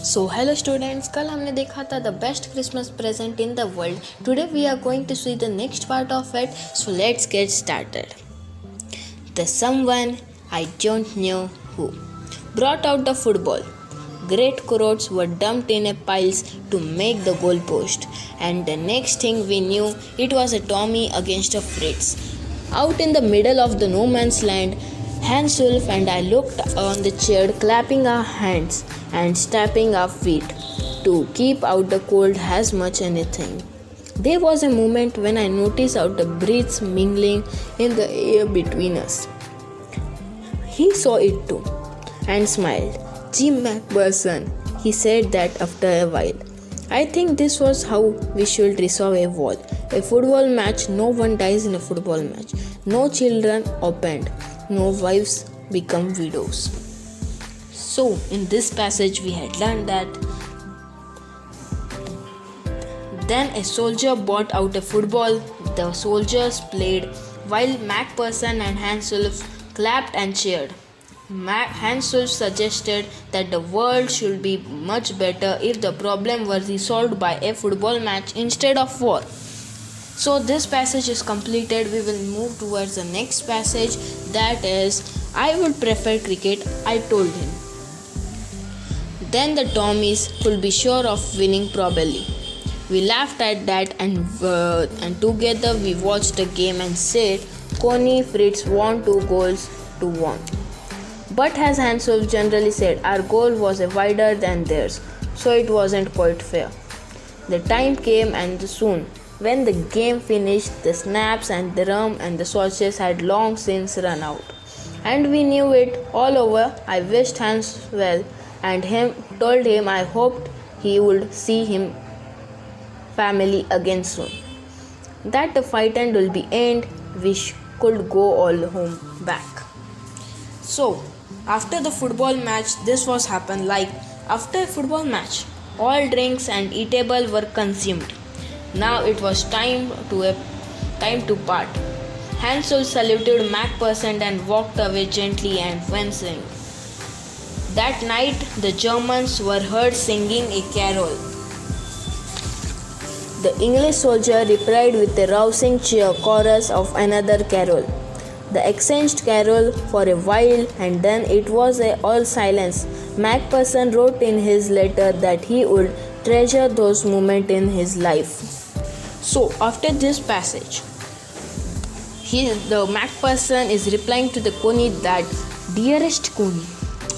So hello students, कल हमने देखा था the best Christmas present in the world. Today we are going to see the next part of it. So let's get started. The someone I don't know who brought out the football. Great crowds were dumped in a piles to make the goalpost, and the next thing we knew, it was a Tommy against a Fritz. Out in the middle of the no man's land, Hans Ulf and I looked on the chair, clapping our hands and stamping our feet to keep out the cold as much anything. There was a moment when I noticed out the breaths mingling in the air between us. He saw it too and smiled. Jim McPherson, he said that after a while. I think this was how we should resolve a war. A football match, no one dies in a football match. No children opened. No wives become widows. So, in this passage we had learned that then a soldier brought out a football. The soldiers played while McPherson and Hans Ulf clapped and cheered. Hans Ulf suggested that the world should be much better if the problem were resolved by a football match instead of war. So this passage is completed. We will move towards the next passage, that is, I would prefer cricket, I told him. Then the Tommies could be sure of winning probably. We laughed at that and together we watched the game and said, Connie Fritz won 2 goals to 1. But as Hans Ulf generally said, our goal was wider than theirs, so it wasn't quite fair. The time came and soon, when the game finished, the snaps and the rum and the sausages had long since run out. And we knew it all over. I wished Hans well and told him I hoped he would see him family again soon. That the fight end will be end, we could go all home back. So, after the football match, this was happened like after a football match, all drinks and eatable were consumed. Now it was time to part. Hans Ulf saluted McPherson and walked away gently and wincing. That night the Germans were heard singing a carol. The English soldier replied with a rousing cheer chorus of another carol. The exchanged carol for a while and then it was all silence. McPherson wrote in his letter that he would treasure those moments in his life. So after this passage, the McPherson is replying to the Connie that, Dearest Connie,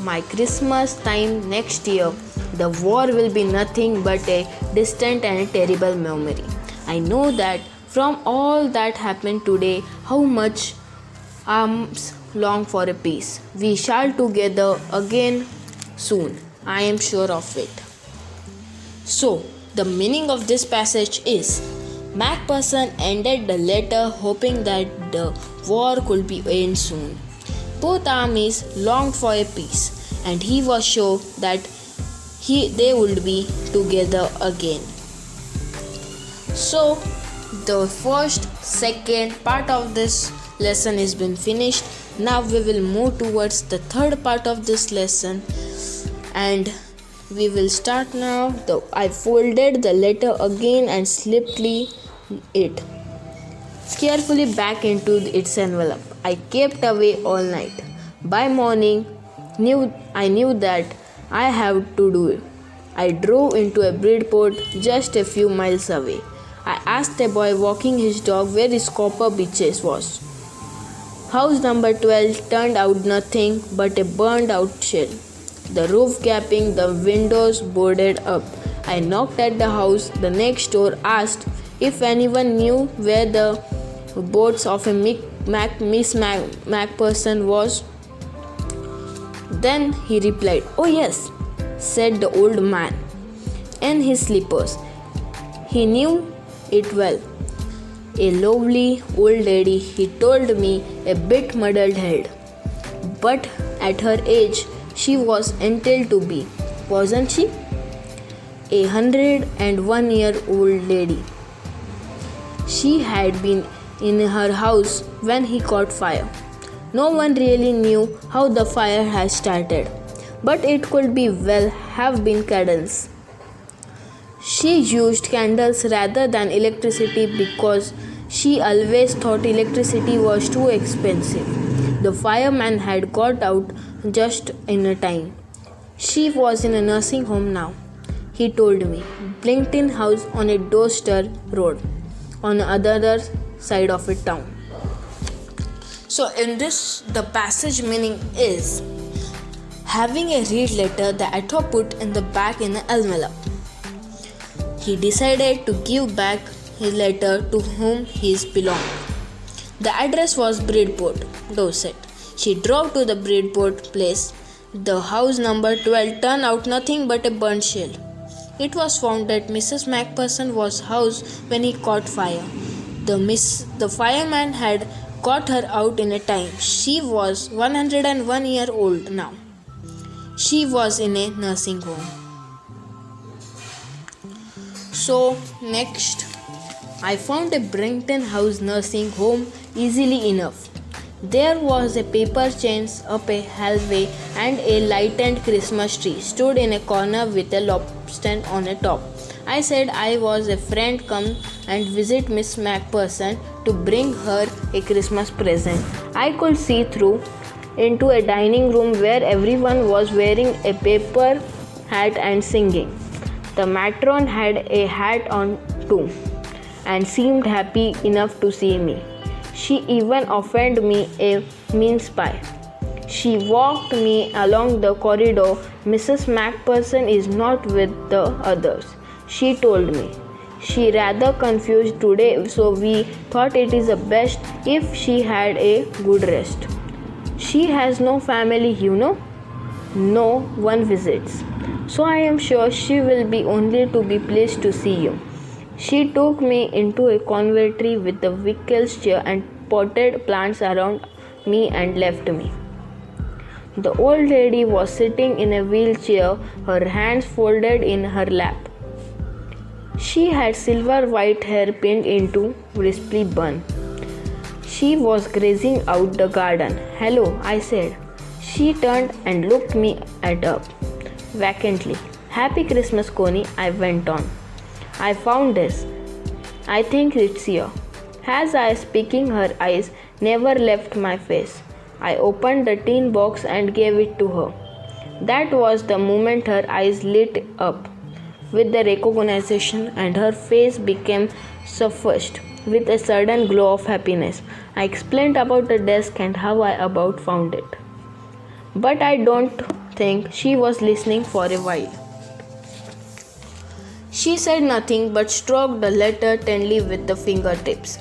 my Christmas time next year, the war will be nothing but a distant and terrible memory. I know that from all that happened today, how much arms long for a peace. We shall together again soon. I am sure of it. So, the meaning of this passage is, McPherson ended the letter hoping that the war could be end soon. Both armies longed for a peace, and he was sure that they would be together again. So, the second part of this lesson has been finished. Now we will move towards the third part of this lesson, and we will start now. I folded the letter again and slipped it carefully back into its envelope. I kept away all night. By morning, I knew that I had to do it. I drove into a breadport just a few miles away. I asked a boy walking his dog where his copper beaches was. House number 12 turned out nothing but a burned out shell. The roof gaping, the windows boarded up. I knocked at the house. The next door asked if anyone knew where the boats of a Miss McPherson was. Then he replied, Oh yes, said the old man in his slippers. He knew it well. A lovely old lady, he told me, a bit muddled head. But at her age, she was entitled to be, wasn't she? 101-year-old lady. She had been in her house when he caught fire. No one really knew how the fire had started, but it could be well have been candles. She used candles rather than electricity because she always thought electricity was too expensive. The fireman had got out just in time. She was in a nursing home now, he told me. Blinkton House on a Dorchester Road, on the other side of a town. So in this, the passage meaning is having a read letter that Atho put in the back in the envelope. He decided to give back his letter to whom his belonged. The address was Bridport, Dorset. She drove to the Bridport place. The house number 12 turned out nothing but a burnt shell. It was found that Mrs. Macpherson was housed when he caught fire. The fireman had got her out in a time. She was 101 years old now. She was in a nursing home. So next, I found a Blinkton House nursing home easily enough. There was a paper chains up a hallway and a lighted Christmas tree stood in a corner with a lobster on a top. I said I was a friend come and visit Miss Macpherson to bring her a Christmas present. I could see through into a dining room where everyone was wearing a paper hat and singing. The matron had a hat on too and seemed happy enough to see me. She even offered me a mince pie. She walked me along the corridor. Mrs. Macpherson is not with the others, she told me. She rather confused today, so we thought it is best if she had a good rest. She has no family, you know. No one visits. So I am sure she will be only to be pleased to see you. She took me into a conservatory with the Vickers chair and potted plants around me and left me. The old lady was sitting in a wheelchair, her hands folded in her lap. She had silver white hair pinned into crisply bun. She was grazing out the garden. "Hello," I said. She turned and looked me up vacantly. "Happy Christmas, Connie," I went on. "I found this. I think it's here." As I was speaking, her eyes never left my face. I opened the tin box and gave it to her. That was the moment her eyes lit up with the recognition and her face became suffused with a sudden glow of happiness. I explained about the desk and how I about found it. But I don't think she was listening for a while. She said nothing but stroked the letter tenderly with the fingertips.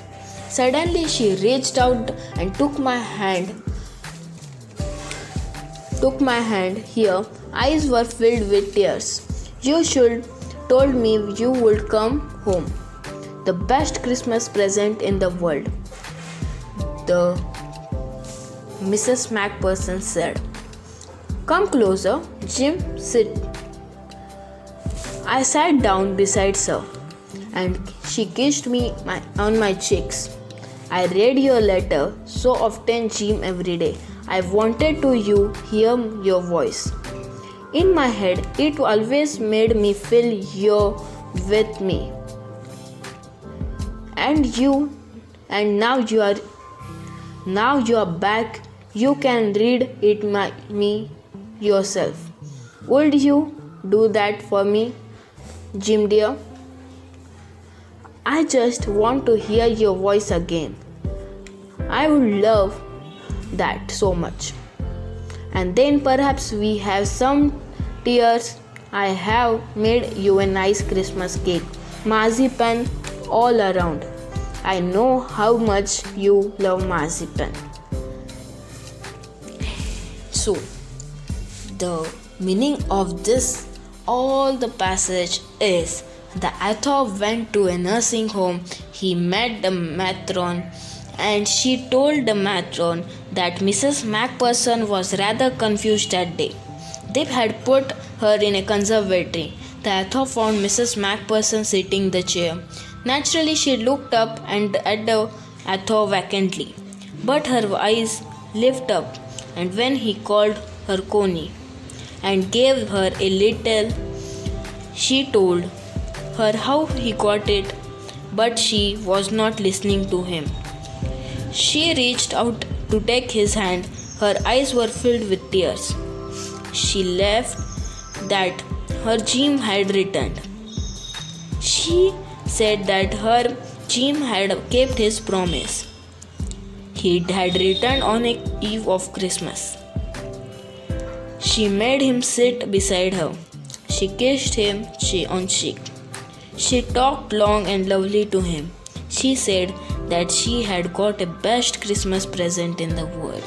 Suddenly she reached out and took my hand. Her eyes were filled with tears. "You should told me you would come home. The best Christmas present in the world," the Mrs. Macpherson said. "Come closer, Jim, sit." I sat down beside her and she kissed me on my cheeks. "I read your letter so often, Jim, every day. I wanted to hear your voice. In my head, it always made me feel you're with me. And now you are back. You can read it me yourself. Would you do that for me, Jim dear? I just want to hear your voice again. I would love that so much. And then perhaps we have some tears. I have made you a nice Christmas cake, marzipan all around. I know how much you love marzipan." So, the meaning of all the passage is the author went to a nursing home. He met the matron and she told the matron that Mrs. Macpherson was rather confused that day. They had put her in a conservatory. The author found Mrs. Macpherson sitting in the chair. Naturally, she looked up and at the author vacantly, but her eyes lifted up, and when he called her Connie, and gave her a little. She told her how he got it, but she was not listening to him. She reached out to take his hand. Her eyes were filled with tears. She left that her Jim had returned. She said that her Jim had kept his promise. He had returned on the eve of Christmas. She made him sit beside her. She kissed him on cheek. She talked long and lovely to him. She said that she had got a best Christmas present in the world.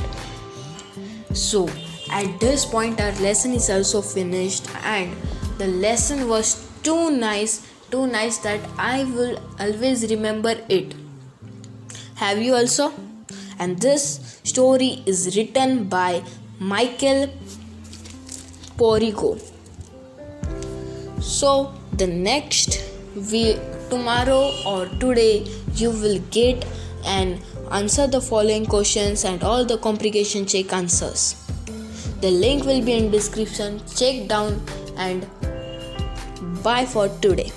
So, at this point our lesson is also finished, and the lesson was too nice that I will always remember it. Have you also? And this story is written by Michael Porico. So the next tomorrow or today you will get and answer the following questions and all the comprehension check answers. The link will be in description. Check down and bye for today.